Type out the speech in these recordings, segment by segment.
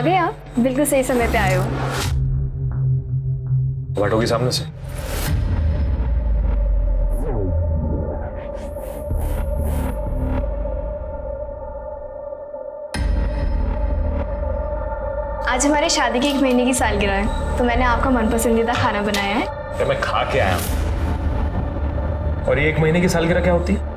आ गए आप, बिल्कुल सही समय पे आए हो। बैठोगी सामने से? आज हमारी शादी की 1 महीने की सालगिरह है, तो मैंने आपका मनपसंदीदा खाना बनाया है। तो मैं खा के आया हूं। और ये 1 महीने की सालगिरह क्या होती है?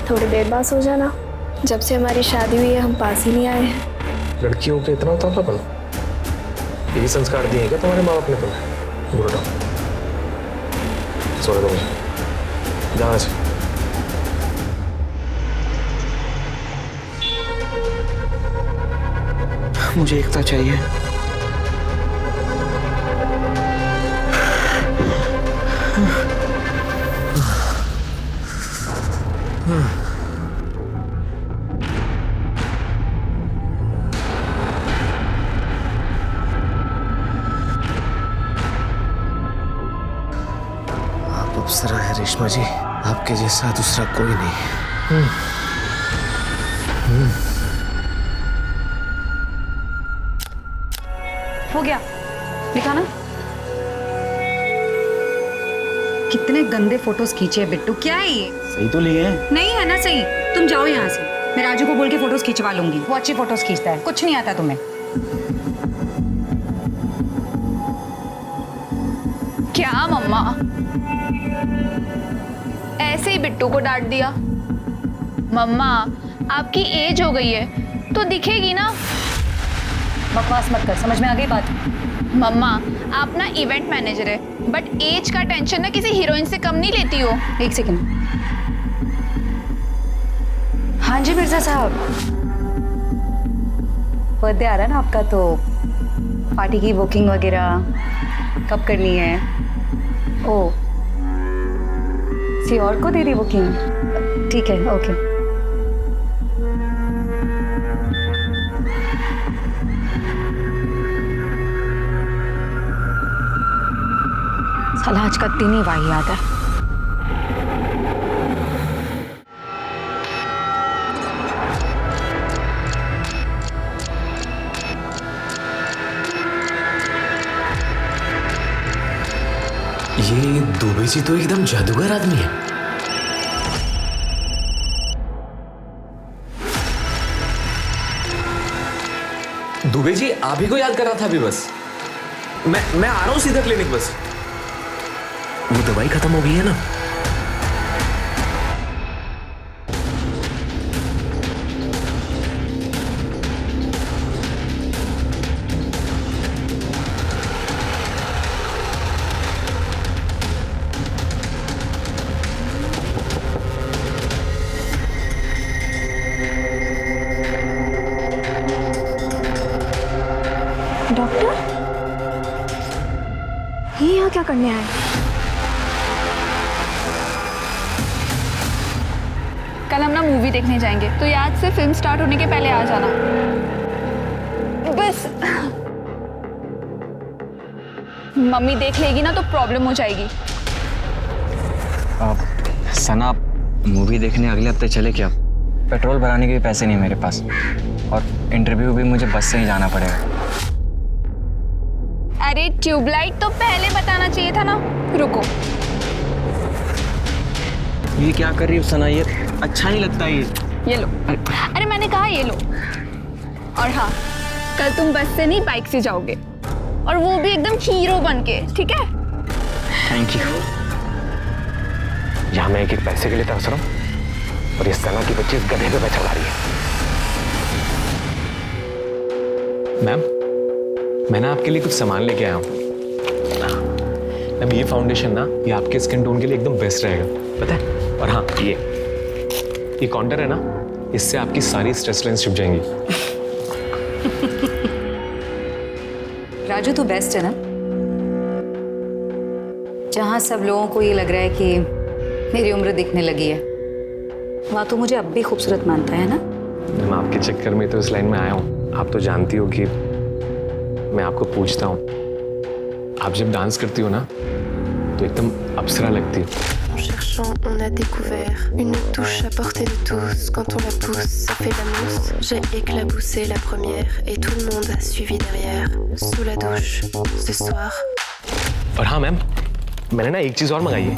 थोड़ी देर बाद सो जाना। जब से हमारी शादी हुई है हम पास ही नहीं आए हैं। लड़कियों के इतना होता था, यही संस्कार दिए क्या तुम्हारे माँ बाप ने तुम्हें? बुरा सो रहे मुझे जाना चाहिए। मुझे एकता चाहिए। आप अप्सरा है रेशमा जी, आपके जैसा दूसरा कोई नहीं। हो गया, दिखा ना। कितने गंदे फोटोज खींचे हैं बिट्टू, क्या है ये? सही तो लिए हैं। नहीं है ना सही। तुम जाओ यहाँ से, मैं राजू को बोल के फोटोज खिंचवा लूंगी। वो अच्छी फोटोज खींचता है, कुछ नहीं आता तुम्हें। क्या मम्मा, ऐसे ही बिट्टू को डांट दिया? मम्मा आपकी एज हो गई है तो दिखेगी ना। बकवास मत कर, समझ में आ गई बात? मम्मा आप ना इवेंट मैनेजर है, बट एज का टेंशन ना किसी हीरोइन से कम नहीं लेती हो। एक सेकंड। हाँ जी मिर्जा साहब, बर्थडे आ रहा है ना आपका, तो पार्टी की बुकिंग वगैरह कब करनी है? ओ, किसी और को दे दी बुकिंग? ठीक है, ओके। साला आज का दिन ही वाहियात है। ये दुबे जी तो एकदम जादूगर आदमी है। दुबे जी आप ही को याद कर रहा था अभी। बस मैं आ रहा हूं सीधा क्लिनिक। बस वो दवाई खत्म हो गई है ना? डॉक्टर, ये यहाँ क्या करने आए? कल हम ना मूवी देखने जाएंगे, तो याद से फिल्म स्टार्ट होने के पहले आ जाना। बस मम्मी देख लेगी ना तो प्रॉब्लम हो जाएगी। सना, मूवी देखने अगले हफ्ते चले क्या? पेट्रोल भराने के भी पैसे नहीं मेरे पास, और इंटरव्यू भी मुझे बस से ही जाना पड़ेगा। अरे ट्यूबलाइट तो पहले बताना चाहिए था ना। रुको, ये क्या कर रही हो सना? ये अच्छा नहीं लगता ये लो। अरे मैंने कहा ये लो। और हाँ, कल तुम बस से नहीं बाइक से जाओगे, और वो भी एकदम हीरो बन के, ठीक है? Thank you. यहां मैं एक एक पैसे के लिए तरस रहा हूं, और ये सना की बच्ची इस गधे पे पैसा उड़ा रही है। मैम, मैंने आपके लिए कुछ सामान लेके आया हूं। मैम, ये फाउंडेशन ना, ये आपके स्किन टोन के लिए एकदम बेस्ट रहेगा, पता है? और हाँ, ये काउंटर है ना, इससे आपकी सारी स्ट्रेस लाइंस छुप जाएंगी। राजू तू बेस्ट है ना? जहां सब लोगों को ये लग रहा है कि मेरी उम्र दिखने लगी है, वहां तो मुझे अब भी खूबसूरत मानता है ना? मैम, आपके चक्कर में तो इस लाइन में आया हूँ। आप तो जानती हो कि मैं आपको पूछता हूँ, आप जब डांस करती हो ना तो एकदम अप्सरा लगती हो। En cherchant, on a découvert une touche à portée de tous. Quand on la pousse, ça fait la mousse. J'ai éclaboussé la première et tout le monde a suivi derrière. Sous la douche, ce soir. और हाँ ma'am, मैंने ना एक चीज और मंगाई है,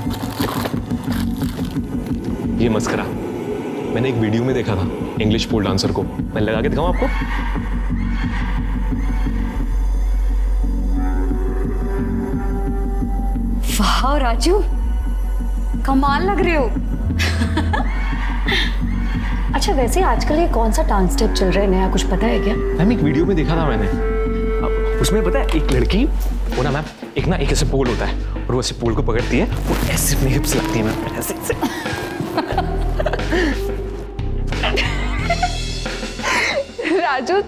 ये मस्करा। मैंने एक वीडियो में देखा था इंग्लिश पोल डांसर को, मैं लगा के दिखाऊं आपको? वाह राजू, कमाल लग रहे हो। अच्छा वैसे आजकल ये कौन सा डांस स्टेप चल रहा है नया, कुछ पता है क्या? मैम एक वीडियो में देखा था मैंने, अब उसमें पता है एक लड़की, वो ना मैम एक ऐसे पोल होता है और वो ऐसे पोल को पकड़ती है, वो ऐसे अपनी हिप्स लगती है मैम, ऐसे ऐसे। राजू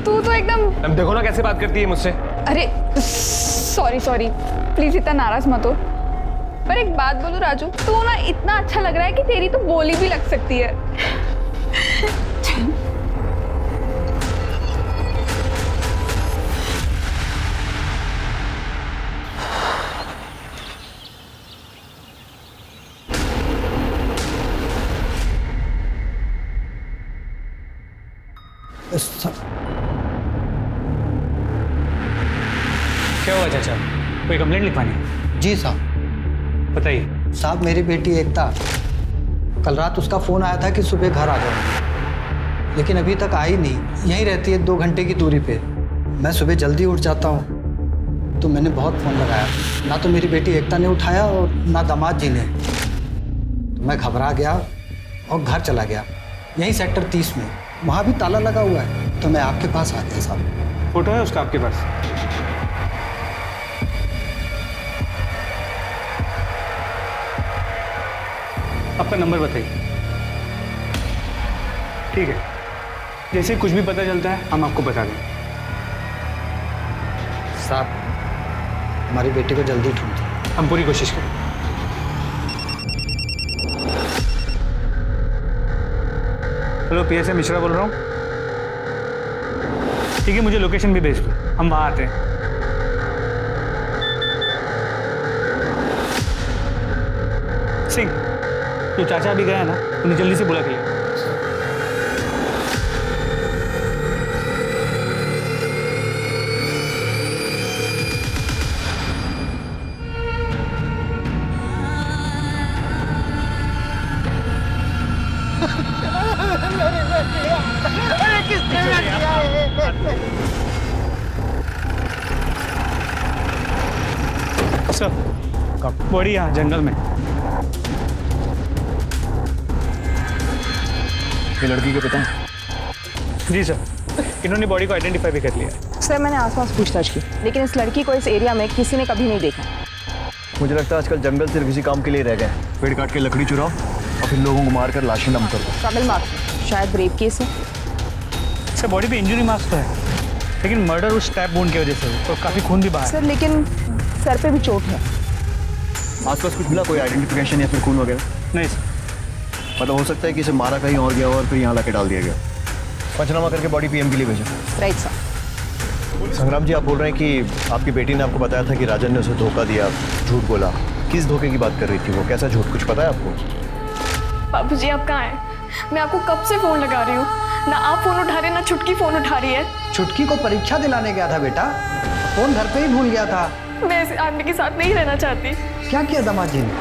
तू तो एकदम। मैम देखो ना कैसे बात करती है मुझसे। अरे सॉरी प्लीज इतना नाराज मत हो। पर एक बात बोलूं राजू, तू ना इतना अच्छा लग रहा है कि तेरी तो बोली भी लग सकती है। क्या हुआ चाचा, कोई कंप्लेंट लिखवानी है? जी साहब। बताइए। साहब मेरी बेटी एकता, कल रात उसका फ़ोन आया था कि सुबह घर आ जाओ, लेकिन अभी तक आई नहीं। यहीं रहती है 2 घंटे की दूरी पे। मैं सुबह जल्दी उठ जाता हूँ तो मैंने बहुत फ़ोन लगाया, ना तो मेरी बेटी एकता ने उठाया और ना दामाद जी ने। तो मैं घबरा गया और घर चला गया, यहीं सेक्टर 30 में। वहाँ भी ताला लगा हुआ है, तो मैं आपके पास आ गया साहब। फोटो है उसका आपके पास? आपका नंबर बताइए। ठीक है, जैसे ही कुछ भी पता चलता है हम आपको बता देंगे। साहब हमारी बेटी को जल्दी ढूंढिए। हम पूरी कोशिश करें। हेलो पीएसए मिश्रा बोल रहा हूँ। ठीक है, मुझे लोकेशन भी भेज दो, हम वहाँ आते हैं। सिंह, तो चाचा अभी गया ना, उन्हें जल्दी से बुला के लिया। सर, बॉडी यहाँ जंगल में। ये लड़की के पिता? जी सर, इन्होंने बॉडी को आइडेंटिफाई भी कर लिया। सर मैंने आसपास पूछताछ की, लेकिन इस लड़की को इस एरिया में किसी ने कभी नहीं देखा। मुझे लगता है आजकल जंगल सिर्फ इसी काम के लिए रह गए। पेड़ काट के लकड़ी चुराओ और फिर लोगों को मारकर लाशें डंप कर दो। ट्रबल मार्क, शायद रेप केस है। सर बॉडी पे इंजरी मार्क्स तो है, लेकिन मर्डर उस स्टैब वुंड की वजह से हुई और काफ़ी खून भी बाहर है। सर लेकिन सर पे भी चोट है। आसपास कुछ मिला, कोई आइडेंटिफिकेशन या फिर खून वगैरह? नहीं सर। मतलब हो सकता है कि इसे मारा कहीं और गया और फिर यहाँ लाके डाल दिया गया। पंचनामा करके बॉडी पीएम के लिए भेजा। Right sir. संग्राम जी, आप बोल रहे हैं कि आपकी बेटी ने आपको बताया था कि राजन ने उसे धोखा दिया, झूठ बोला। किस धोखे की बात कर रही थी वो? कैसा झूठ, कुछ पता है आपको? बाबूजी आप कहाँ हैं? मैं आपको कब से फ़ोन लगा रही हूँ, ना आप फ़ोन उठा रहे ना छुटकी फ़ोन उठा रही है। छुटकी को परीक्षा दिलाने गया था बेटा, फ़ोन घर पे ही भूल गया था। मैं इस आदमी के साथ नहीं रहना चाहती। क्या किया दामाद जी ने?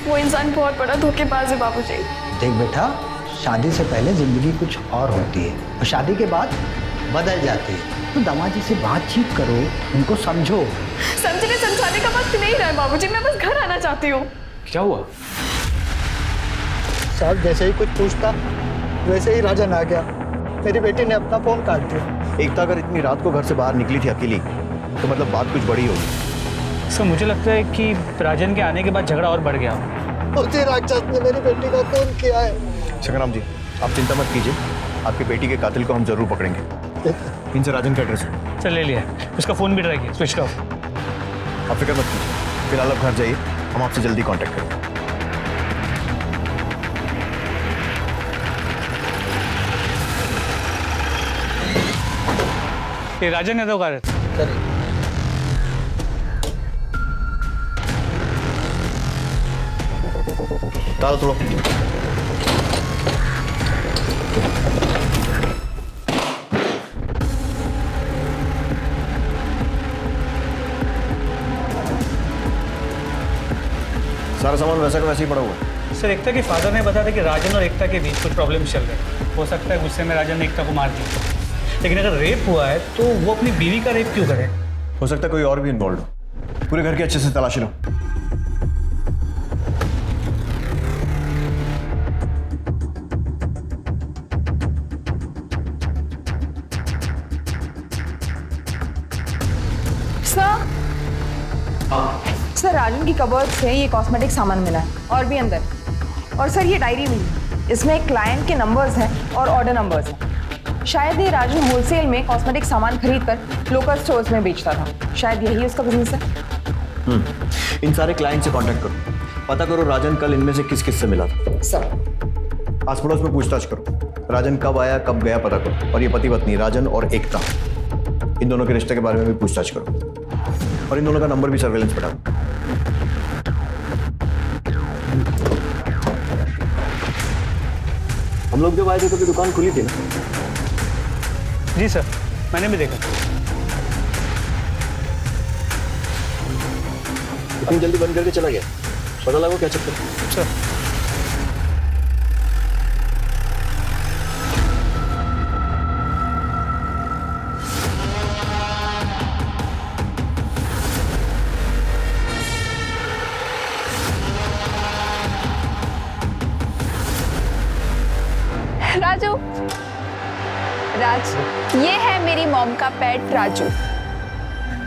वो इंसान बहुत बड़ा धोखेबाज है बाबूजी। देख बेटा, शादी से पहले जिंदगी कुछ और होती है और शादी के बाद बदल जाती है। तो दामाद जी से बातचीत करो, उनको समझो। समझने समझाने का वक्त नहीं रहा है बाबूजी, मैं बस घर आना चाहती हूँ। क्या हुआ? साहब जैसे ही कुछ पूछता वैसे ही राजन आ गया। मेरी बेटी ने अपना फ़ोन काट दिया। एकता अगर इतनी रात को घर से बाहर निकली थी अकेली तो मतलब बात कुछ बड़ी होगी। सर मुझे लगता है कि राजन के आने के बाद झगड़ा और बढ़ गया। उसी राक्षस ने मेरी बेटी का खून किया है। संग्राम जी, आप चिंता मत कीजिए, आपकी बेटी के कातिल को हम जरूर पकड़ेंगे। इनसे राजन का एड्रेस है। सर ले लिया, उसका फ़ोन भी ट्राई किया, स्विच ऑफ। आप फिक्र मत कीजिए, फिलहाल आप घर जाइए, हम आपसे जल्दी कांटेक्ट करेंगे। ये राजन यादव का रहता। करें। ताला तोड़ो। सारा सामान वैसा का वैसे ही पड़ा हुआ है। सर एकता के फादर ने बताया था कि राजन और एकता के बीच कुछ प्रॉब्लम चल रहे हैं। हो सकता है गुस्से में राजन ने एकता को मार दिया, लेकिन अगर रेप हुआ है तो वो अपनी बीवी का रेप क्यों करे? हो सकता है कोई और भी इन्वॉल्व हो। पूरे घर की अच्छे से तलाशी लो। सर राजन की कबर्ड से ये कॉस्मेटिक सामान मिला है और भी अंदर। और सर ये डायरी मिली है, इसमें क्लाइंट के नंबर्स हैं और ऑर्डर नंबर्स हैं। शायद ये राजन होलसेल में कॉस्मेटिक सामान खरीद कर लोकल स्टोर्स में बेचता था। शायद यही उसका बिजनेस है। इन सारे क्लाइंट से कांटेक्ट करो, पता करो राजन कल इनमें से किस किस से मिला था। सर आस पड़ोस में पूछताछ करो, राजन कब आया कब गया पता करो। और ये पति पत्नी राजन और एकता, इन दोनों के रिश्ते के बारे में भी पूछताछ करो। और इन दोनों का नंबर भी सर्वेलेंस पे डालो। हम लोग जब आए थे तो दुकान खुली थी ना? जी सर, मैंने भी देखा। इतनी जल्दी बंद करके चला गया, पता लगा क्या चक्कर? सर राजू, राज, ये है मेरी मॉम का पेट राजू।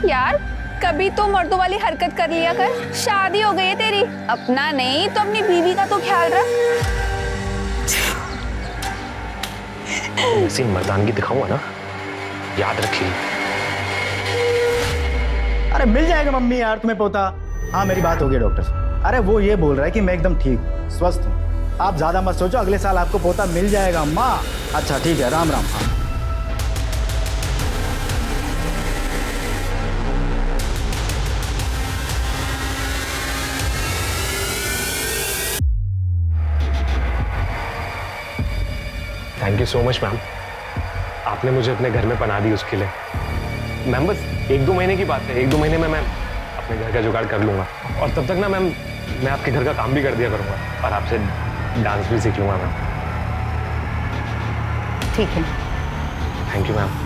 यार कभी तो मर्दों वाली हरकत कर लिया कर। शादी हो गई है तेरी, अपना नहीं तो अपनी बीवी का तो ख्याल रख। ऐसी मर्दानगी दिखाऊंगा ना, याद रखिए। अरे मिल जाएगा मम्मी यार तुम्हें पोता। हाँ मेरी बात हो गई डॉक्टर से। अरे वो ये बोल रहा है कि मैं एकदम ठीक स्वस्थ हूँ, आप ज्यादा मत सोचो, अगले साल आपको पोता मिल जाएगा अम्मा। अच्छा ठीक है, राम राम। हाँ thank you so much ma'am, आपने मुझे अपने घर में पनाह दी उसके लिए। मैम बस 1-2 महीने की बात है, 1-2 महीने में मैं अपने घर का जुगाड़ कर लूँगा। और तब तक ना मैम मैं आपके घर का काम भी कर दिया करूँगा और आपसे डांस भी सीख लूँगा मैम। ठीक है। Thank you ma'am.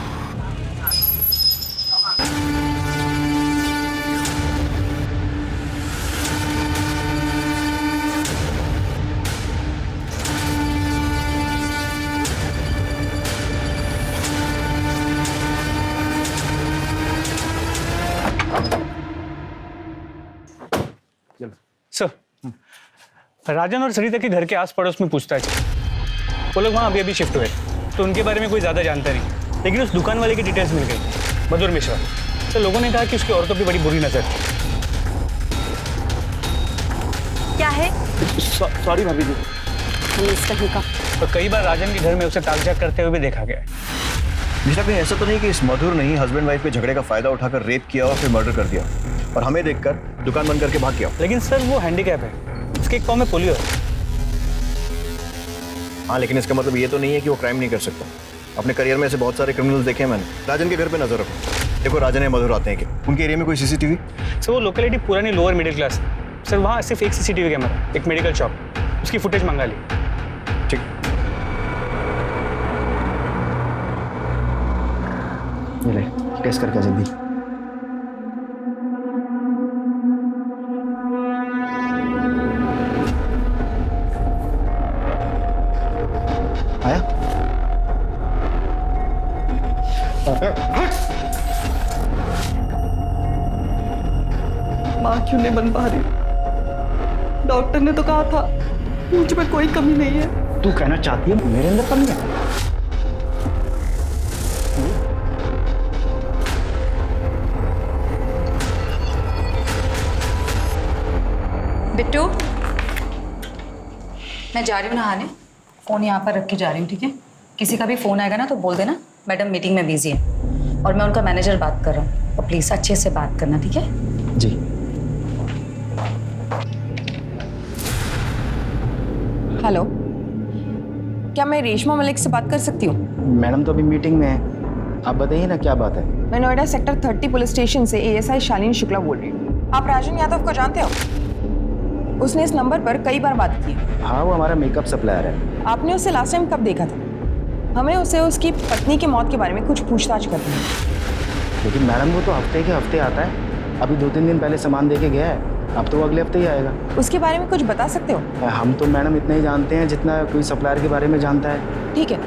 सर, राजन और सरिता के घर के आस पड़ोस में पूछताछ है। वो लोग वहाँ अभी अभी शिफ्ट हुए, तो उनके बारे में कोई ज़्यादा जानता नहीं, लेकिन उस दुकान वाले की डिटेल्स मिल गई, मधुर मिश्रा। तो लोगों ने कहा कि उसकी औरतों पर बड़ी बुरी नजर थी। क्या है? सॉरी भाभी जी। कहीं का। और कई बार राजन के घर में उसे ताकझाक करते हुए भी देखा गया है। मिश्रा कहीं ऐसा तो नहीं कि इस मधुर ने ही हस्बैंड वाइफ के झगड़े का फायदा उठाकर रेप किया और फिर मर्डर कर दिया और हमें देखकर दुकान बंद करके भाग गया? लेकिन सर वो हैंडीकैप है, उसके एक पाँव में पोलियो है। हाँ लेकिन इसका मतलब ये तो नहीं है कि वो क्राइम नहीं कर सकता। अपने करियर में ऐसे बहुत सारे क्रिमिनल्स देखे हैं मैंने। राजन के घर पे नजर रखो, देखो राजन या मधुर आते हैं क्या? उनके एरिया में कोई सीसीटीवी? सर वो लोकेलिटी पुरानी लोअर मिडिल क्लास है सर, वहाँ सिर्फ एक सीसीटीवी कैमरा, एक मेडिकल शॉप, उसकी फुटेज मंगा ली। ठीक, ले टेस्ट करके जल्दी। आया? माँ क्यों नहीं बन पा रही? डॉक्टर ने तो कहा था मुझ में कोई कमी नहीं है। तू कहना चाहती है मेरे अंदर कमी है? बिट्टू, मैं जा रही हूँ नहाने, फोन यहाँ पर रख के जा रही हूँ, ठीक है? किसी का भी फोन आएगा ना तो बोल देना मैडम मीटिंग में बिजी है। और मैं उनका मैनेजर बात कर रहा हूँ, और प्लीज अच्छे से बात करना, ठीक है? जी। हेलो, क्या मैं रेशमा मलिक से बात कर सकती हूँ? मैडम तो अभी मीटिंग में है, आप बताइए ना क्या बात है। मैं नोएडा सेक्टर 30 पुलिस स्टेशन से ASI शालिनी शुक्ला बोल रही हूँ। आप राजन यादव को जानते हो? उसने इस नंबर पर कई बार बात की है। हाँ, वो हमारा मेकअप सप्लायर है। आपने उसे लास्ट टाइम कब देखा था? हमें उसे उसकी पत्नी की मौत के बारे में कुछ पूछताछ करनी है। लेकिन मैडम वो तो हफ्ते के हफ्ते आता है, अभी 2-3 दिन पहले सामान दे के गया है, अब तो अगले हफ्ते ही आएगा। उसके बारे में कुछ बता सकते हो? हम तो मैडम इतना ही जानते हैं जितना कोई सप्लायर के बारे में जानता है। ठीक है,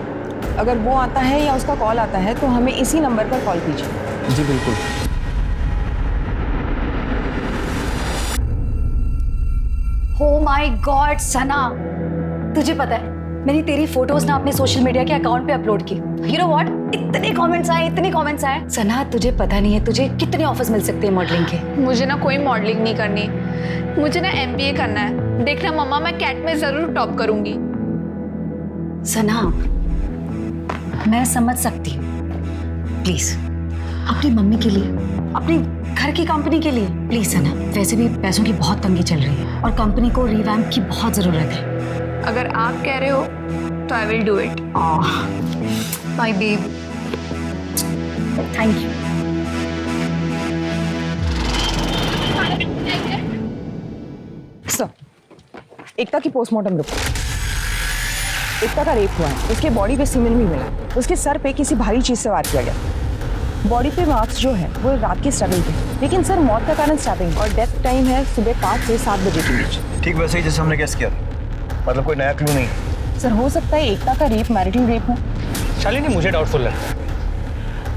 अगर वो आता है या उसका कॉल आता है तो हमें इसी नंबर पर कॉल कीजिए। जी बिल्कुल। Oh my God, सना, तुझे पता है मैंने तेरी फोटोज ना अपने सोशल मीडिया के अकाउंट पे अपलोड की। You know what? इतने कमेंट्स आए। सना, तुझे पता नहीं है तुझे कितने ऑफर्स मिल सकते हैं मॉडलिंग के। मुझे ना कोई मॉडलिंग नहीं करनी, मुझे ना MBA करना है। देखना मम्मा, मैं कैट में जरूर टॉप करूंगी। सना, मैं समझ सकती हूँ, प्लीज अपनी मम्मी के लिए, अपनी घर की कंपनी के लिए प्लीज सना। वैसे भी पैसों की बहुत तंगी चल रही है और कंपनी को रिवैम्प की बहुत जरूरत है। अगर आप कह रहे हो तो I will do it. My babe, thank you. Sir, Ekta की पोस्टमार्टम रिपोर्ट। एकता का रेप हुआ है, उसके बॉडी पे सीमेंट भी मिला, उसके सर पे किसी भारी चीज से वार किया गया। बॉडी पे मार्क्स जो है वो रात की स्टैबिंग थे, लेकिन सर मौत का कारण स्टैबिंग और डेथ टाइम है सुबह 5 से 7 बजे के बीच। ठीक वैसे ही जैसे हमने गेस किया, मतलब कोई नया क्लू नहीं। सर हो सकता है एकता का रेप मैरिटल रेप हो। शालिनी, मुझे डाउटफुल लगता है।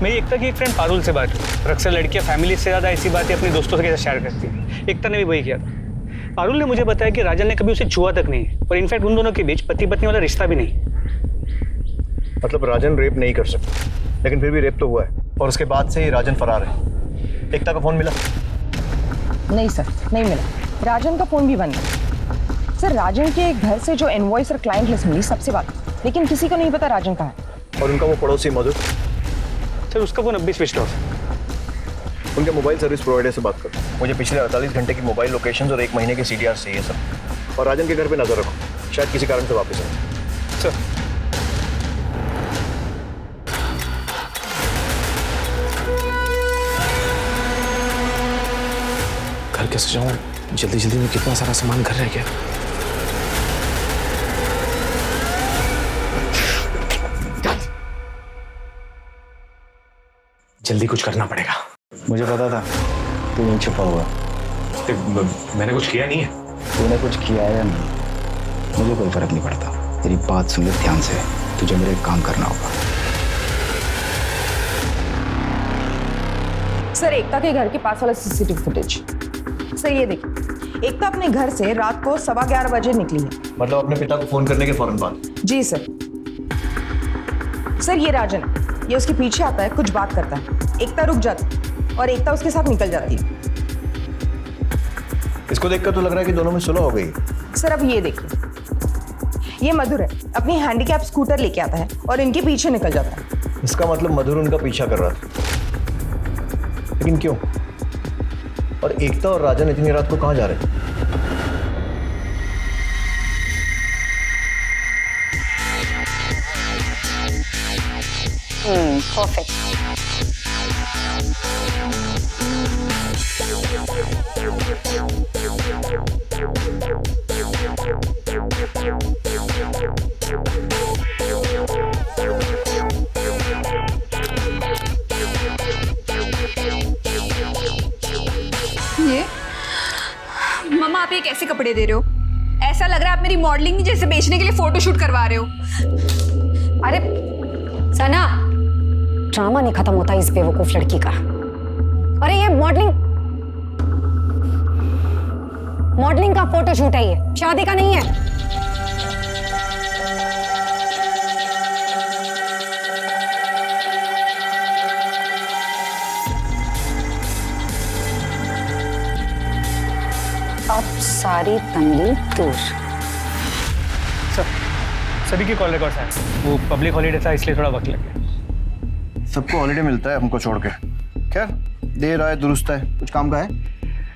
मेरी एकता की एक फ्रेंड पारुल से बात हुई। अक्सर लड़कियां फैमिली से ज़्यादा ऐसी बातें अपने दोस्तों के साथ शेयर करती हैं। एकता ने भी वही किया था। पारुल ने मुझे बताया कि राजन ने कभी उसे छुआ तक नहीं, और इनफैक्ट उन दोनों के बीच पति पत्नी वाला रिश्ता भी नहीं। मतलब राजन रेप नहीं कर सकता, लेकिन फिर भी रेप तो हुआ है, और उसके बाद से ही राजन फरार है। एकता का फोन मिला? नहीं सर, नहीं मिला। राजन का फोन भी बंद है। सर राजन के घर से जो इनवॉइस और क्लाइंट लिस्ट मिली सबसे बात, लेकिन किसी को नहीं पता राजन कहाँ है। और उनका वो पड़ोसी मधु? सर उसका फोन अब भी स्विच ऑफ है। उनके मोबाइल सर्विस प्रोवाइडर से बात करो, मुझे पिछले 48 घंटे की मोबाइल लोकेशंस और 1 महीने के CDR चाहिए सब। और राजन के घर पे नजर रखो, शायद किसी कारण से वापस आए। सर घर कैसे जाऊँ? जल्दी जल्दी में कितना सारा सामान घर रह गया। जल्दी कुछ करना पड़ेगा। मुझे पता था तू यहीं छुपा हुआ। मैंने कुछ किया नहीं है। तूने कुछ किया है या नहीं, मुझे कोई फर्क नहीं पड़ता। तेरी बात सुन ले ध्यान से, तुझे मेरे काम करना होगा। सर एकता के घर के पास वाला CCTV फुटेज। सर ये देखिए, एकता अपने घर से रात को 11:15 बजे निकली है। मतलब अपने पिता को फोन करने के फौरन बाद? जी सर। सर ये राजन, ये उसके पीछे आता है, कुछ बात करता है, एकता रुक जाती और एकता उसके साथ निकल जाती है। इसको देखकर तो लग रहा है कि दोनों में सुलह हो गई। सर अब ये देखिए, ये मधुर है, अपनी हैंडीकैप स्कूटर लेके आता है और इनके पीछे निकल जाता है। इसका मतलब मधुर उनका पीछा कर रहा था, लेकिन क्यों? और एकता और राजन इतनी रात को कहाँ जा रहे थे? परफेक्ट। ये मम्मा, आप ये कैसे कपड़े दे रहे हो? ऐसा लग रहा है आप मेरी मॉडलिंग जैसे बेचने के लिए फोटोशूट करवा रहे हो। अरे सना, ड्रामा नहीं खत्म होता इस बेवकूफ लड़की का। अरे ये मॉडलिंग का फोटोशूट है, ये शादी का नहीं है। अब सारी तंगी दूर। सर सभी के कॉल रिकॉर्ड्स हैं। वो पब्लिक हॉलीडे था इसलिए थोड़ा वक्त लग गया। सबको हॉलीडे मिलता है, हमको छोड़ के। खैर, देर आए दुरुस्त है। कुछ काम का है?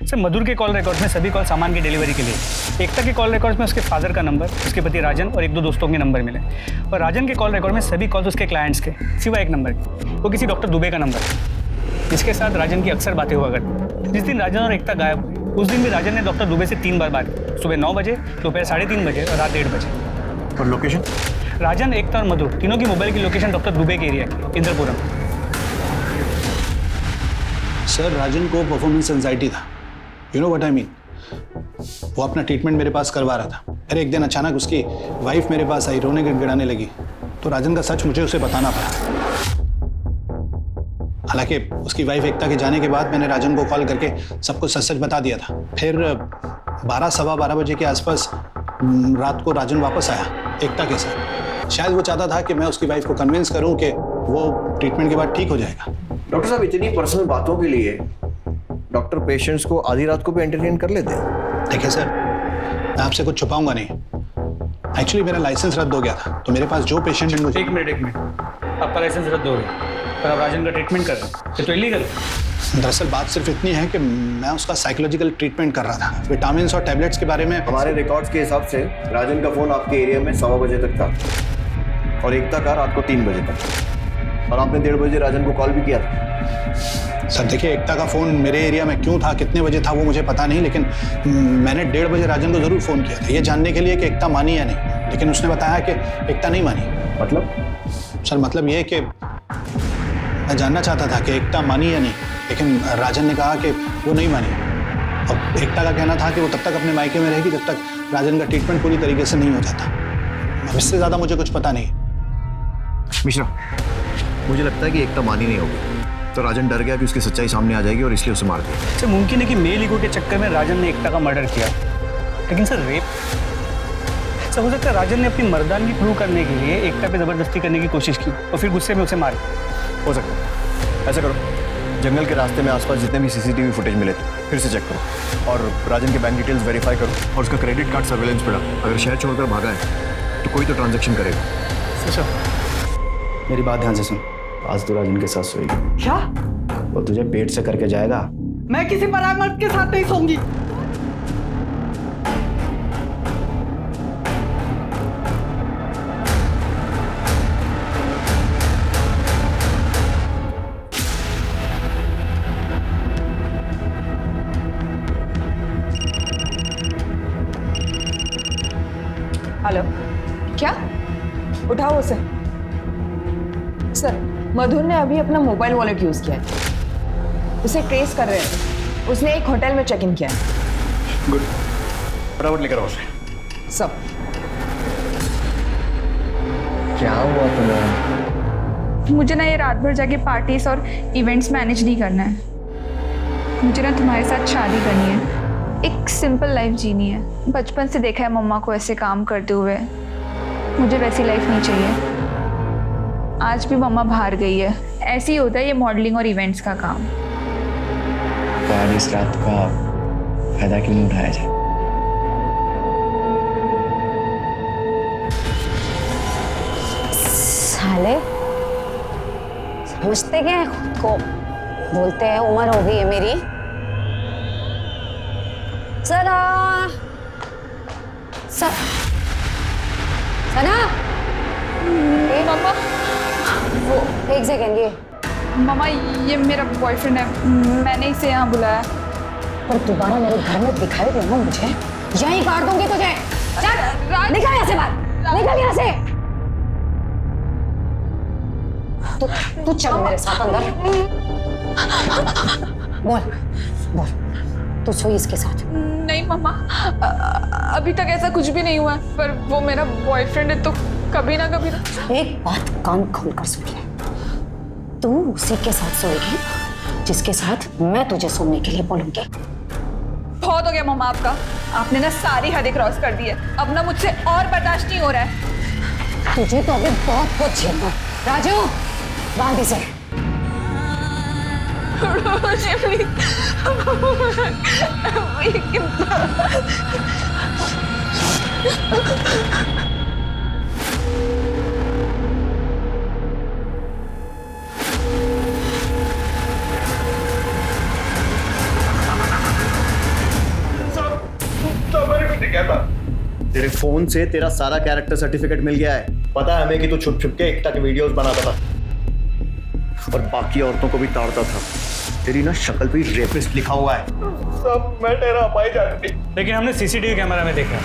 सर मधुर के कॉल रिकॉर्ड में सभी कॉल सामान की डिलीवरी के लिए। एकता के कॉल रिकॉर्ड में उसके फादर का नंबर, उसके पति राजन और एक दो दोस्तों के नंबर मिले। और राजन के कॉल रिकॉर्ड में सभी कॉल्स उसके क्लाइंट्स के, सिवाय एक नंबर के, वो किसी डॉक्टर दुबे का नंबर है, जिसके साथ राजन की अक्सर बातें हुआ करती। जिस दिन राजन और एकता गायब हुए, उस दिन भी राजन ने डॉक्टर दुबे से 3 बार बात की, सुबह 9 बजे, दोपहर 3:30 बजे और रात 1:30 बजे। और लोकेशन? राजन, एकता और मधुर तीनों की मोबाइल की लोकेशन डॉक्टर दुबे के एरिया की, इंद्रपुरम। सर राजन को परफॉर्मेंस एंजाइटी था, you know what I mean. वो अपना ट्रीटमेंट मेरे पास करवा रहा था। फिर एक दिन अचानक उसकी वाइफ मेरे पास आई, रोने गिड़गिड़ाने लगी, तो राजन का सच मुझे उसे बताना पड़ा। हालांकि उसकी वाइफ एकता के जाने के बाद मैंने राजन को कॉल करके सबको सच सच बता दिया था। फिर 12 सवा 12 बजे के आसपास रात को राजन वापस आया एकता के साथ। शायद वो चाहता था कि मैं उसकी वाइफ को कन्विंस करूं कि वो ट्रीटमेंट के बाद ठीक हो जाएगा। डॉक्टर साहब, इतनी पर्सनल बातों के लिए डॉक्टर पेशेंट्स को आधी रात को भी एंटरटेन कर लेते हैं। देखिए सर, मैं आपसे कुछ छुपाऊंगा नहीं। एक्चुअली मेरा लाइसेंस रद्द हो गया था, तो मेरे पास जो पेशेंट है मुझे। एक मिनट, आपका लाइसेंस रद्द हो गया, पर आप राजन का ट्रीटमेंट कर रहे हैं, ये तो इलीगल है। दरअसल बात सिर्फ इतनी है कि मैं उसका साइकोलॉजिकल ट्रीटमेंट कर रहा था। विटामिन और टैबलेट्स के बारे में हमारे रिकॉर्ड्स के हिसाब से राजन का फोन आपके एरिया में 1:15 बजे तक था और एकता का रात को 3 बजे तक, और आपने 1:30 बजे राजन को कॉल भी किया था। सर देखिए, एकता का फ़ोन मेरे एरिया में क्यों था, कितने बजे था, वो मुझे पता नहीं, लेकिन मैंने 1:30 बजे राजन को ज़रूर फ़ोन किया था, ये जानने के लिए कि एकता मानी या नहीं। लेकिन उसने बताया कि एकता नहीं मानी। मतलब? सर मतलब ये कि मैं जानना चाहता था कि एकता मानी या नहीं, लेकिन राजन ने कहा कि वो नहीं मानी। और एकता का कहना था कि वो तब तक अपने मायके में रहेगी जब तक राजन का ट्रीटमेंट पूरी तरीके से नहीं हो जाता। अब इससे ज़्यादा मुझे कुछ पता नहीं। मिश्रा, मुझे लगता है कि एकता मानी नहीं होगी, तो राजन डर गया कि उसकी सच्चाई सामने आ जाएगी और इसलिए उसे मार दिया। सर मुमकिन है कि मेल ईगो के चक्कर में राजन ने एकता का मर्डर किया, लेकिन सर रेप, सर हो सकता है राजन ने अपनी मर्दानगी प्रूव करने के लिए एकता पे जबरदस्ती करने की कोशिश की और फिर गुस्से में उसे मार दिया। हो सकता है। ऐसा करो, जंगल के रास्ते में आसपास जितने भी सीसीटीवी फुटेज मिले थे फिर से चेक करो, और राजन के बैंक डिटेल्स वेरीफाई करो, और उसका क्रेडिट कार्ड सर्वेलेंस पड़ा। अगर शहर छोड़कर भागा है तो कोई तो ट्रांजैक्शन करेगा। सर मेरी बात ध्यान से सुन। आज तो राजन के साथ सोएगी। क्या? वो तुझे पेट से करके जाएगा। मैं किसी पराग मर्द के साथ नहीं सोऊंगी। हेलो, क्या? उठाओ उसे। सर, मधुर ने अभी अपना मोबाइल वॉलेट यूज किया है, उसे ट्रेस कर रहे हैं। उसने एक होटल में चेक इन किया है। गुड, फटाफट लेकर आओ उसे। सब क्या हुआ तुम्हें? मुझे ना ये रात भर जाके पार्टीज और इवेंट्स मैनेज नहीं करना है। मुझे ना तुम्हारे साथ शादी करनी है, एक सिंपल लाइफ जीनी है। बचपन से देखा है मम्मा को ऐसे काम करते हुए, मुझे वैसी लाइफ नहीं चाहिए। आज भी मम्मा बाहर गई है, ऐसे ही होता है ये मॉडलिंग और इवेंट्स का काम। तो आज इस रात का फायदा क्यों नहीं उठाया जाए? साले समझते क्या है खुद को? बोलते हैं उम्र हो गई है मेरी। सना, सना, मम्मा, वो एक सेकेंड, ये मम्मा ये मेरा बॉयफ्रेंड है, मैंने इसे यहाँ बुलाया। पर दोबारा मेरे घर में दिखाई देना मुझे, यहीं काट दूंगी तुझे। चल निकल यहाँ से बाहर, निकल यहाँ से। तू चल मेरे साथ अंदर। बोल बोल, तू सोई इसके साथ? नहीं मम्मा, अभी तक ऐसा कुछ भी नहीं हुआ है, पर वो मेरा बॉयफ्रेंड है तो कभी ना कभी ना। एक बात कान खोल कर सुन ले, तू उसी के साथ सोएगी जिसके साथ मैं तुझे सोने के लिए बोलूंगी। बहुत हो गया मम्मा आपका, आपने ना सारी हदें क्रॉस कर दी है, अब ना मुझसे और बर्दाश्त नहीं हो रहा है। तुझे तो अभी बहुत कुछ झेलना है। राजू, बांध इसे। फोन से तेरा सारा कैरेक्टर सर्टिफिकेट मिल गया है। पता है हमें कि तू छुप छुप के एकता के वीडियोस बनाता था और बाकी औरतों को भी ताड़ता था। तेरी ना शक्ल पे रेपिस्ट लिखा हुआ है। सब मैं तेरा अपाई जाती थी, लेकिन हमने सीसीटीवी कैमरा में देखा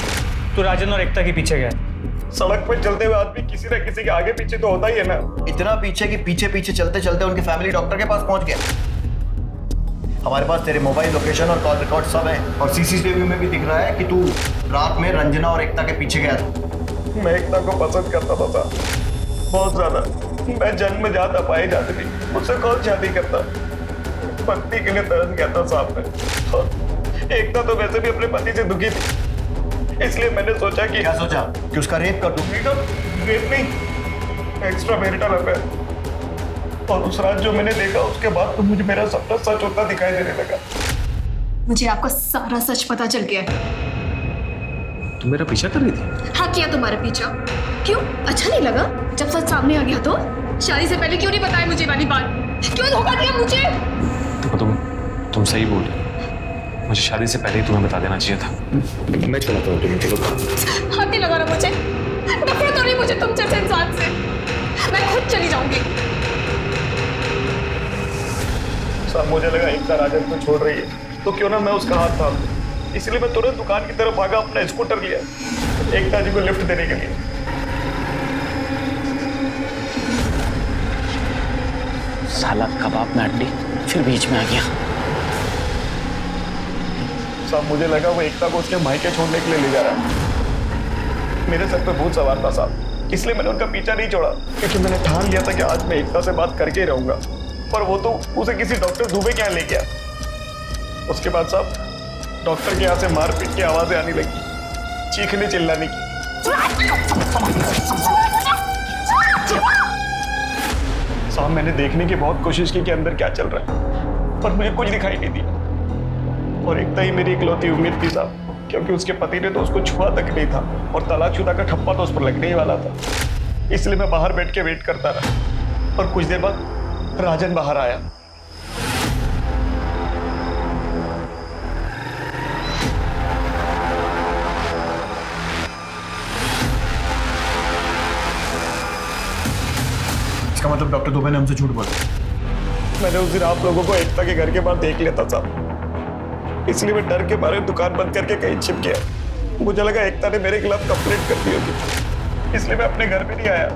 तू राजन और एकता के पीछे गया। सड़क पर चलते हुए आदमी किसी न किसी के आगे पीछे तो होता ही है ना। इतना पीछे कि पीछे पीछे चलते चलते उनके फैमिली डॉक्टर के पास पहुंच गए। हमारे पास तेरे मोबाइल लोकेशन और कॉल रिकॉर्ड सब है और सीसीटीवी में भी दिख रहा है कि तू रात में रंजना और एकता के पीछे गया था। मैं एकता को पसंद करता था बहुत ज्यादा। मैं जन्म जात अपाई जाती थी, मुझसे कौन शादी करता। पत्नी के लिए तरस गया था साहब में। एकता तो वैसे भी अपने पति से दुखी थी, इसलिए मैंने सोचा कि क्या सोचा कि उसका रेप कर दूंगी? रेप नहीं, एक्स्ट्रा मैरिटल अफेयर। और उस रात जो मैंने देखा उसके बाद तो मुझे मेरा सपना सच होता दिखाई देने लगा। मुझे आपका सारा सच पता चल गया है। तुम मेरा पीछा कर रही थी? हाँ किया तुम्हारा पीछा। क्यों, अच्छा नहीं लगा जब सच सामने आ गया तो? शादी से पहले क्यों नहीं बताया मुझे वाली बात? क्यों धोखा दिया मुझे? देखो तुम सही बोल रहे हो। मुझे शादी से पहले ही तुम्हें बता देना चाहिए था। मैं चलाता हूँ, तुम्हें चलो। हाथ नहीं लगा रहा मुझे, नफरत हो रही मुझे तुम जैसे इंसान से। मैं खुद चली जाऊंगी। साहब मुझे लगा एकता राजन को छोड़ रही है तो क्यों ना मैं उसका हाथ थाम दूं। इसलिए मैं तुरंत दुकान की तरफ भागा, अपना स्कूटर लिया एकता जी को लिफ्ट देने के लिए। साला कबाब में हड्डी फिर बीच में आ गया। साहब मुझे लगा वो एकता को उसके मायके छोड़ने के लिए ले जा रहा है। मेरे सर पे भूत सवार था साहब, इसलिए मैंने उनका पीछा नहीं छोड़ा, क्योंकि मैंने ठान लिया था कि आज मैं एकता से बात करके ही रहूंगा। पर वो तो उसे किसी डॉक्टर दुबे के यहाँ ले गया। उसके बाद साहब डॉक्टर के यहाँ से मारपीट की आवाजें आने लगी, चीखने चिल्लाने की। साहब मैंने देखने की बहुत कोशिश की कि अंदर क्या चल रहा है, पर मुझे कुछ दिखाई नहीं दिया। और एकता ही मेरी इकलौती उम्मीद थी साहब, क्योंकि उसके पति ने तो उसको छुआ तक नहीं था और तलाकशुदा का ठप्पा तो उस पर लगने ही वाला था। इसलिए मैं बाहर बैठ के वेट करता रहा और कुछ देर बाद राजन बाहर आया। इसका मतलब डॉक्टर दुबे ने हमसे झूठ बोला। मैंने उस दिन आप लोगों को एकता के घर के बाहर देख लिया था साहब, इसलिए मैं डर के मारे दुकान बंद करके कहीं छिप गया। मुझे लगा एकता ने मेरे खिलाफ कंप्लेंट कर दी होगी, इसलिए मैं अपने घर पे नहीं आया।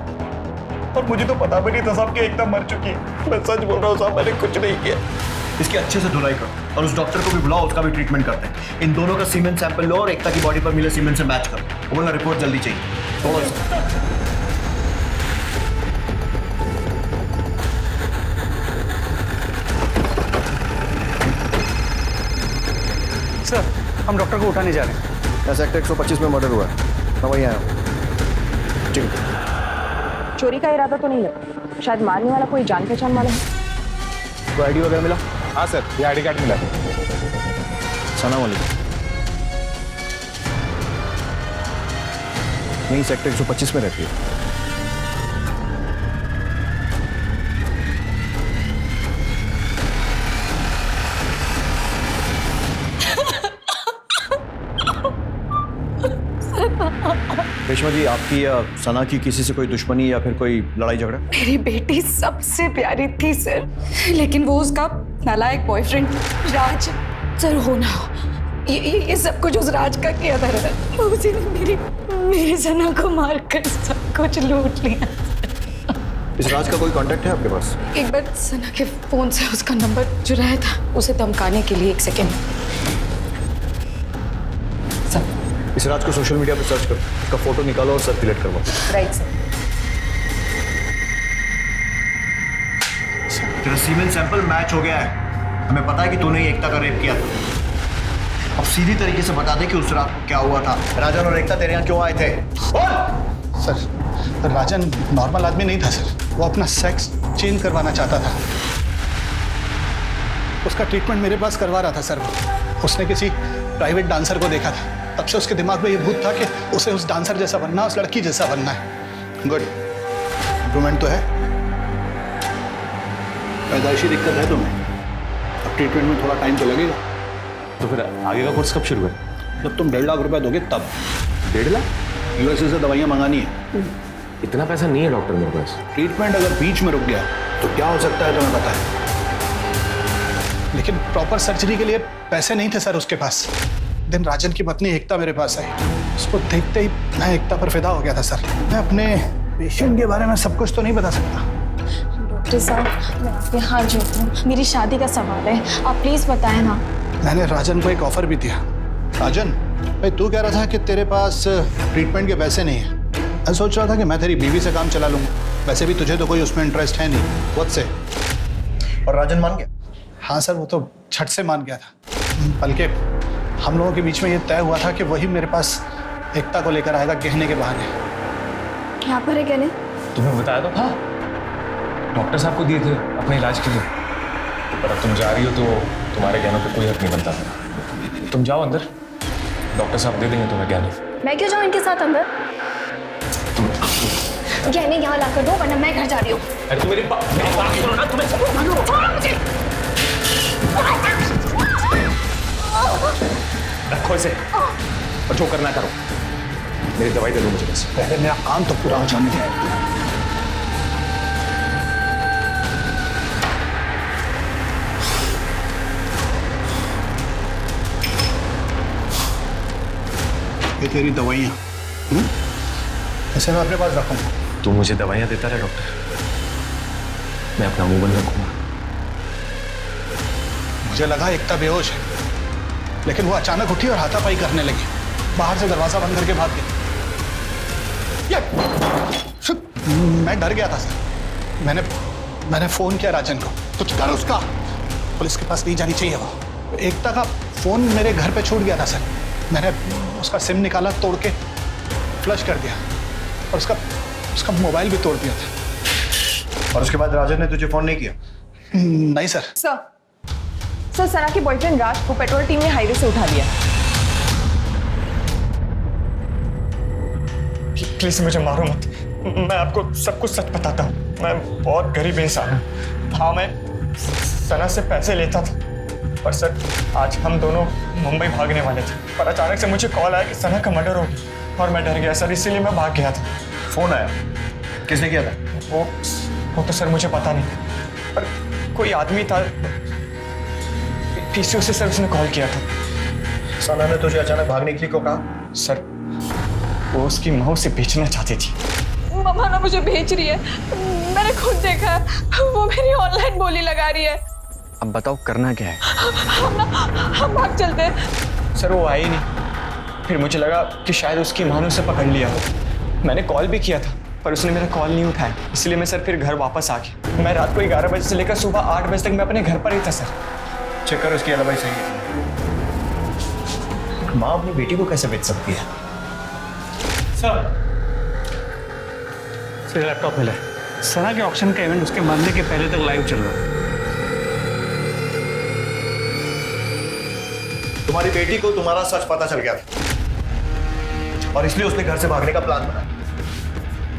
और मुझे तो पता भी नहीं था साहब कि एकता मर चुकी है। मैं सच बोल रहा हूँ साहब, मैंने कुछ नहीं किया। इसकी अच्छे से धुलाई करो और उस डॉक्टर को भी बुलाओ, उसका भी ट्रीटमेंट करते हैं। इन दोनों का सीमेन सैंपल लो और एकता की बॉडी पर मिले सीमेन से मैच करो। बोला रिपोर्ट जल्दी चाहिए थोड़ा सा। सर हम डॉक्टर को उठाने जा रहे हैं। सेक्टर 125 में मर्डर हुआ है, मैं वहीं आया हूँ। ठीक है। चोरी का इरादा तो नहीं लगा, शायद मारने वाला कोई जान पहचान वाला है। तो आईडी वगैरह मिला? हाँ सर, ये आईडी कार्ड मिला। सलाम वालेकुम। यही सेक्टर 125 में रहती है। रेशमा जी, आपकी या सना की किसी से कोई दुश्मनी या फिर कोई लड़ाई झगड़ा? मेरी बेटी सबसे प्यारी थी सर, लेकिन वो उसका नालायक बॉयफ्रेंड राज सर हो ना हो, ये सब कुछ उस राज का किया था। उसी ने मेरी सना को मारकर सब कुछ लूट लिया। इस राज का कोई कांटेक्ट है आपके पास? एक बार सना के फोन से उसका नंबर चुराया था, उसे धमकाने के लिए। 1 सेकेंड सर। इस राज को सोशल मीडिया पे सर्च करो, उसका फोटो निकालो और सर्कुलेट करवाओ। Right sir. तेरा सीमेन सैंपल मैच हो गया है। हमें पता है कि तूने ही एकता का रेप किया था। अब सीधी तरीके से बता दे कि उस रात को क्या हुआ था। राजन और एकता तेरे यहाँ क्यों आए थे? सर राजन नॉर्मल आदमी नहीं था सर, वो अपना सेक्स चेंज करवाना चाहता था। उसका ट्रीटमेंट मेरे पास करवा रहा था सर। उसने किसी प्राइवेट डांसर को देखा था, तब से उसके दिमाग में ये भूत था कि उसे उस डांसर जैसा बनना, उस लड़की जैसा बनना है। गुड, इम्प्रूवमेंट तो है। पैदाइशी दिक्कत है तुम्हें, अब ट्रीटमेंट में थोड़ा टाइम तो लगेगा। तो फिर आगे का कोर्स कब शुरू है? जब तुम 1.5 लाख रुपए दोगे तब। 1.5 लाख? यूएसए से दवाइयाँ मंगानी है। इतना पैसा नहीं है डॉक्टर मेरे पास। ट्रीटमेंट अगर बीच में रुक गया तो क्या हो सकता है तुम्हें पता है? लेकिन प्रॉपर सर्जरी के लिए पैसे नहीं थे सर उसके पास। दिन राजन की पत्नी एकता मेरे पास आई, उसको देखते ही मैं एकता पर फिदा हो गया था सर। मैं अपने पेशेंट के बारे में सब कुछ तो नहीं बता सकता। डॉक्टर साहब मैं आपके हाथ जोड़ती हूँ, मेरी शादी का सवाल है, आप प्लीज बताएं ना। मैंने राजन को एक ऑफर भी दिया। राजन भाई तू कह रहा था कि तेरे पास ट्रीटमेंट के पैसे नहीं है। मैं सोच रहा था कि मैं तेरी बीवी से काम चला लूंगा, वैसे भी तुझे तो कोई उसमें इंटरेस्ट है नहीं। बहुत से। और राजन मान गया? हाँ सर, वो तो झट से मान गया था। बल्कि हम लोगों के बीच में ये तय हुआ था कि वही मेरे पास एकता को लेकर आएगा गहने के बहाने। यहाँ पर है गहने? तुम्हें बताया तो? हाँ, डॉक्टर साहब को दिए थे अपने इलाज के लिए। पर अब तुम जा रही हो तो तुम्हारे गहनों पे कोई हक नहीं बनता था। तुम जाओ अंदर, डॉक्टर साहब दे देंगे तुम्हें गहने। मैं क्यों जाऊँ इनके साथ अंदर? गहने यहाँ ला कर दो वरना मैं घर जा रही हूँ। अरे तुम मेरी बात सुनो ना, तुम्हें छोड़ो मुझे। रखो इसे और जो करना करो। मेरी दवाई दे दो मुझे बस। पहले मेरा काम तो पूरा हो जाने दे। ये तेरी दवाइयाँ, इसे मैं अपने पास रखूंगा। तू मुझे दवाइयाँ देता रहे डॉक्टर, मैं अपना मुंह बंद रखूंगा। मुझे लगा एकता बेहोश है, लेकिन वो अचानक उठी और हाथापाई करने लगी। बाहर से दरवाजा बंद करके भाग गई। मैं डर गया था सर। मैंने फोन किया राजन को, कुछ कर उसका, पुलिस के पास नहीं जानी चाहिए वो। एकता का फोन मेरे घर पे छूट गया था सर। मैंने उसका सिम निकाला, तोड़ के फ्लश कर दिया और उसका मोबाइल भी तोड़ दिया था। और उसके बाद राजन ने तुझे फोन नहीं किया? नहीं सर। सर सना के बॉयफ्रेंड राज को पेट्रोल टीम ने हाईवे से उठा लिया। प्लीज मुझे मारो मत, मैं आपको सब कुछ सच बताता हूँ। मैं बहुत गरीब इंसान हूँ। हाँ, मैं सना से पैसे लेता था, पर सर आज हम दोनों मुंबई भागने वाले थे, पर अचानक से मुझे कॉल आया कि सना का मर्डर हो गया और मैं डर गया सर, इसीलिए मैं भाग गया था। फोन आया? किसने किया था? वो तो सर मुझे पता नहीं, पर कोई आदमी था पीसीओ से, सर उसने कॉल किया था। सना ने तुझे अचानक भागने के लिए क्यों कहा? सर वो उसकी माँ से बेचना चाहती थी। मम्मा ना मुझे भेज रही है, मैंने खुद देखा है, वो मेरी ऑनलाइन बोली लगा रही है। अब बताओ करना क्या है? हम भाग चलते हैं। सर वो आई नहीं, फिर मुझे लगा कि शायद उसकी माँ ने उसे पकड़ लिया हो। मैंने कॉल भी किया था पर उसने मेरा कॉल नहीं उठाया, इसलिए मैं सर फिर घर वापस आ गया। मैं रात को 11 बजे से लेकर सुबह 8 बजे तक मैं अपने घर पर ही था सर। चेक करो उसकी एलिबाई सही है। माँ अपनी बेटी को कैसे बेच सकती है? सर लैपटॉप मिला है। सना के ऑक्शन का इवेंट उसके मरने के पहले तक लाइव चल रहा है। तुम्हारी बेटी को तुम्हारा सच पता चल गया था और इसलिए उसने घर से भागने का प्लान बनाया,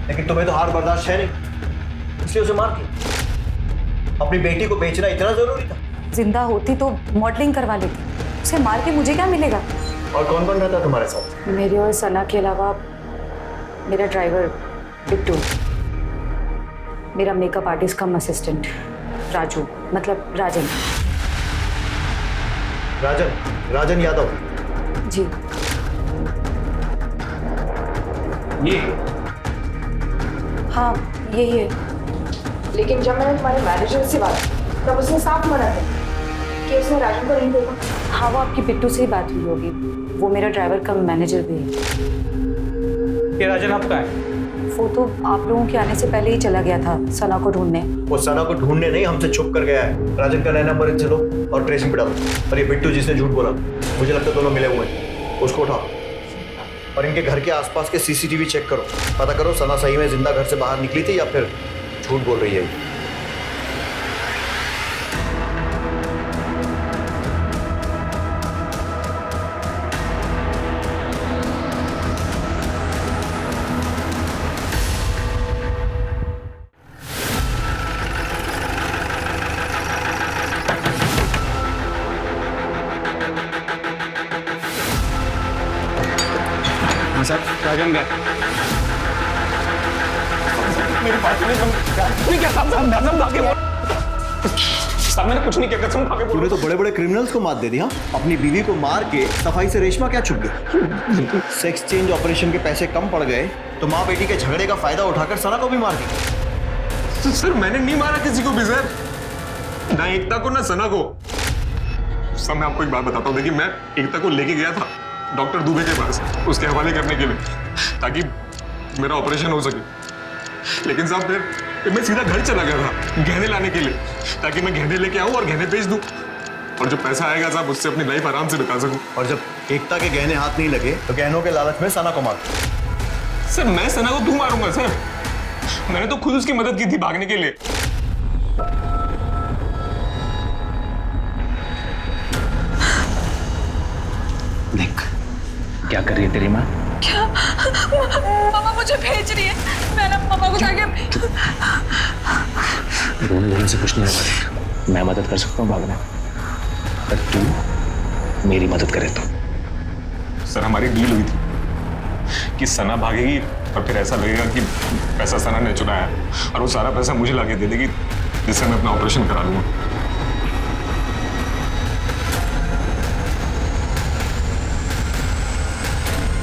लेकिन तुम्हें तो हार बर्दाश्त है नहीं, इसलिए उसे मार दिया। अपनी बेटी को बेचना इतना जरूरी था? जिंदा होती तो मॉडलिंग करवा लेती, उसे मार के मुझे क्या मिलेगा? और कौन कौन रहता तुम्हारे साथ? मेरे और सना के अलावा मेरा ड्राइवर बिट्टू, मेरा मेकअप आर्टिस्ट कम असिस्टेंट राजू, मतलब राजन। राजन यादव? जी। ये? हाँ यही है। लेकिन जब मैंने तुम्हारे मैनेजर से बात की तब उसने साफ मना किया कि उसने राजन को नहीं देखा। हाँ वो आपकी बिट्टू से ही बात हुई होगी, वो मेरा ड्राइवर कम मैनेजर भी है। ये राजन आपका है? वो तो आप लोगों के आने से पहले ही चला गया था सना को ढूंढने। वो सना को ढूंढने नहीं, हमसे छुप कर गया है। राजन का नया नंबर इनसे लो और ट्रेसिंग पे डालो। और ये बिट्टू जिसने झूठ बोला, मुझे लगता है दोनों मिले हुए हैं, उसको उठाओ और इनके घर के आसपास के सीसीटीवी चेक करो। पता करो सना सही में जिंदा घर से बाहर निकली थी या फिर झूठ बोल रही है। हाँ सर, राजन गए। मेरी बात नहीं क्या साहब कसम खा के साहब मैंने कुछ नहीं किया, कसम खा के तूने तो बड़े बड़े क्रिमिनल्स को मार दे दी। हाँ, अपनी बीवी को मार के सफाई से रेशमा क्या छुप गई? सेक्स चेंज ऑपरेशन के पैसे कम पड़ गए तो माँ बेटी के झगड़े का फायदा उठाकर सना को भी मार दी। सर मैंने नहीं मारा किसी को भी सर, ना एकता को ना सना को। सर मैं आपको एक बात बताता हूँ, देखिए मैं एकता को लेके गया था डॉक्टर दुबे के पास उसके हवाले करने के लिए ताकि मेरा ऑपरेशन हो सके, लेकिन साहब फिर मैं सीधा घर चला गया था गहने लाने के लिए ताकि मैं गहने लेके आऊँ और गहने बेच दूँ और जो पैसा आएगा साहब उससे अपनी लाइफ आराम से बिता सकूँ। और जब एकता के गहने हाथ नहीं लगे तो गहनों के लालच में सना को मार। सर मैं सना को क्यों मारूंगा सर, मैंने तो खुद उसकी मदद की थी भागने के लिए। देख क्या कर रही है तेरी माँ? क्या मामा मुझे भेज रही है, मैं ना मामा को जाके रोने से कुछ नहीं होगा, मैं मदद कर सकता हूँ भागने, पर तू मेरी मदद करे तो। सर हमारी डील हुई थी कि सना भागेगी और फिर ऐसा लगेगा कि पैसा सना ने चुराया और वो सारा पैसा मुझे लाके दे देगी जिससे मैं अपना ऑपरेशन करा लूंगा।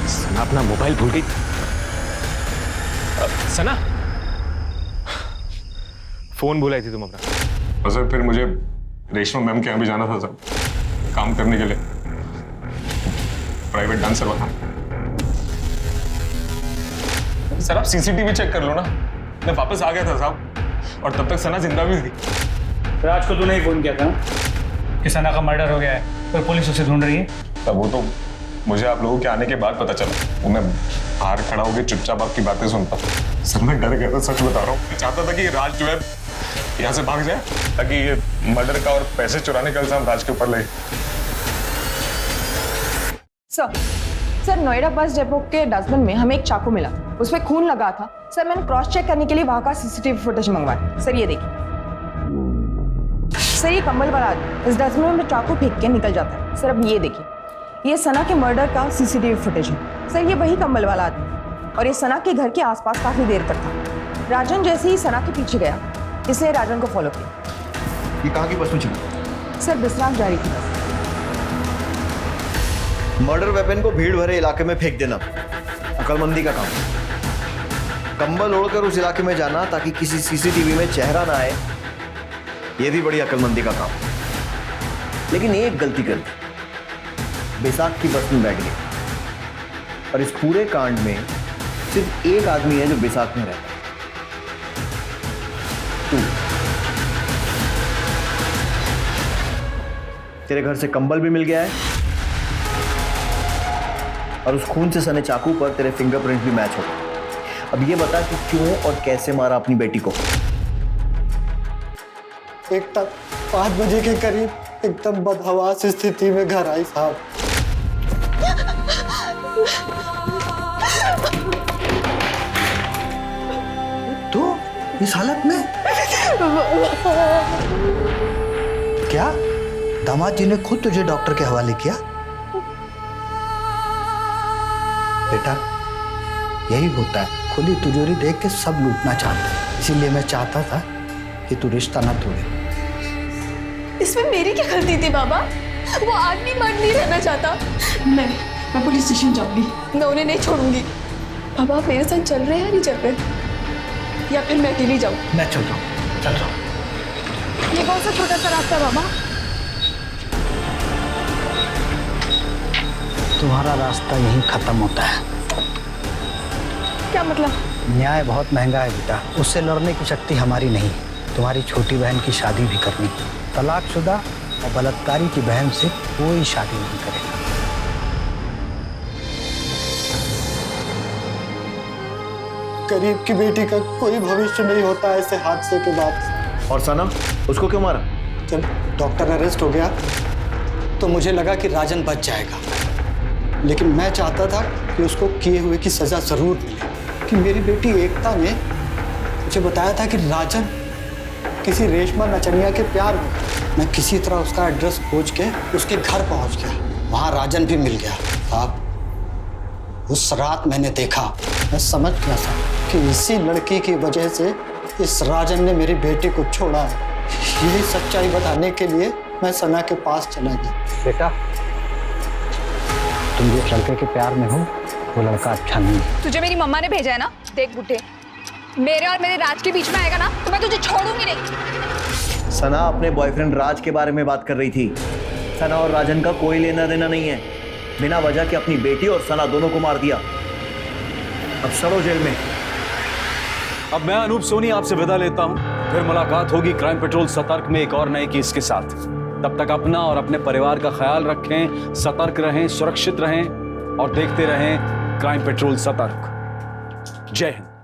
सना अपना मोबाइल भूल गई। सना फोन बुलाई थी तुम अपना। और सर फिर मुझे रेशमा मैम के यहाँ भी जाना था सर, काम करने के लिए, प्राइवेट डांसर वहां। सर आप सीसीटीवी चेक कर लो ना, मैं वापस आ गया था साहब और तब तक सना जिंदा भी थी। राज को तूने ही फोन किया था कि सना का मर्डर हो गया है और पुलिस उसे ढूंढ रही है? तब वो तो मुझे आप लोगों के आने के बाद पता चला, वो मैं बाहर खड़ा होकर चुपचाप आपकी बातें सुनता। सर मैं डर गया था, सच बता रहा हूँ। मैं चाहता था कि ये राज जो है यहाँ से भाग जाए ताकि ये मर्डर का और पैसे चुराने का इल्जाम राज के ऊपर लगे। सर नोएडा बस डिपो के डस्टबिन में हमें एक चाकू मिला, उसमें खून लगा था। सर मैंने क्रॉस चेक करने के लिए वहां का सीसीटीवी फुटेज मंगवाया। सर ये देखिए, सर ये कंबल वाला आदमी इस डस्टबिन में चाकू फेंक के निकल जाता है। सर अब ये देखिए, ये सना के मर्डर का सीसीटीवी फुटेज है। सर ये वही कंबल वाला आदमी और ये सना के घर के आसपास काफी देर तक था। राजन जैसे ही सना के पीछे गया इसलिए राजन को फॉलो किया। ये कहाँ की बस में चला? सर बिस्राम जा रही थी बस। मर्डर वेपन को भीड़ भरे इलाके में फेंक देना अकलमंदी का काम। कंबल ओढ़कर उस इलाके में जाना ताकि किसी सीसीटीवी में चेहरा ना आए, यह भी बड़ी अकलमंदी का काम। लेकिन एक गलती कर दी, बैसाख की बस में बैठ गई और इस पूरे कांड में सिर्फ एक आदमी है जो बैसाख में रहता है, तू। तेरे घर से कंबल भी मिल गया है और उस खून से सने चाकू पर तेरे फिंगरप्रिंट भी मैच हो गए। अब ये बता कि क्यों और कैसे मारा अपनी बेटी को? एकता 5 बजे के करीब एकदम बदहवास स्थिति में घर आई साहब। तो इस हालत में क्या दामाद जी ने खुद तुझे डॉक्टर के हवाले किया? बेटा यही होता है, खुली तिजोरी देख के सब लूटना चाहते हैं, इसीलिए मैं चाहता था कि तू रिश्ता ना तोड़े। इसमें मेरी क्या गलती थी बाबा? वो आदमी मर्द नहीं रहना चाहता। मैं पुलिस स्टेशन जाऊंगी, मैं उन्हें नहीं छोड़ूंगी। बाबा आप मेरे साथ चल रहे हैं या नहीं चल रहे, या फिर मैं अकेली जाऊँ? मैं चल रहा हूँ। ये कौन सा छोटा सा रास्ता है बाबा? तुम्हारा रास्ता यहीं खत्म होता है। क्या मतलब? न्याय बहुत महंगा है बेटा, उससे लड़ने की शक्ति हमारी नहीं। तुम्हारी छोटी बहन की शादी भी करनी, तलाकशुदा और बलात्कारी की बहन से कोई शादी नहीं करेगा। गरीब की बेटी का कोई भविष्य नहीं होता ऐसे हादसे के बाद। और सना, उसको क्यों मारा? जब डॉक्टर अरेस्ट हो गया तो मुझे लगा कि राजन बच जाएगा, लेकिन मैं चाहता था कि उसको किए हुए की सजा जरूर मिले। कि मेरी बेटी एकता ने मुझे बताया था कि राजन किसी रेशमा नचनिया के प्यार में। मैं किसी तरह उसका एड्रेस खोज के उसके घर पहुंच गया, वहां राजन भी मिल गया। साहब उस रात मैंने देखा, मैं समझ गया साहब। कि इसी लड़की की वजह से इस राजन ने मेरी बेटी को छोड़ा है। यही सच्चाई बताने के लिए मैं सना के पास चला गया। बेटा, तुम जिस लड़के के प्यार में हो वो लड़का अच्छा नहीं है। तुझे मेरी मम्मा ने भेजा है ना, देख बुढ़े, मेरे और मेरे राज के बीच में आएगा ना तो मैं तुझे छोड़ूंगी नहीं। सना अपने बॉयफ्रेंड राज के बारे में बात कर रही थी। सना और राजन का कोई लेना देना नहीं है। बिना वजह के अपनी बेटी और सना दोनों को मार दिया। अब सड़ो जेल में। अब मैं अनूप सोनी आपसे विदा लेता हूं। फिर मुलाकात होगी क्राइम पेट्रोल सतर्क में एक और नए केस के साथ। तब तक अपना और अपने परिवार का ख्याल रखें, सतर्क रहें, सुरक्षित रहें और देखते रहें क्राइम पेट्रोल सतर्क। जय हिंद।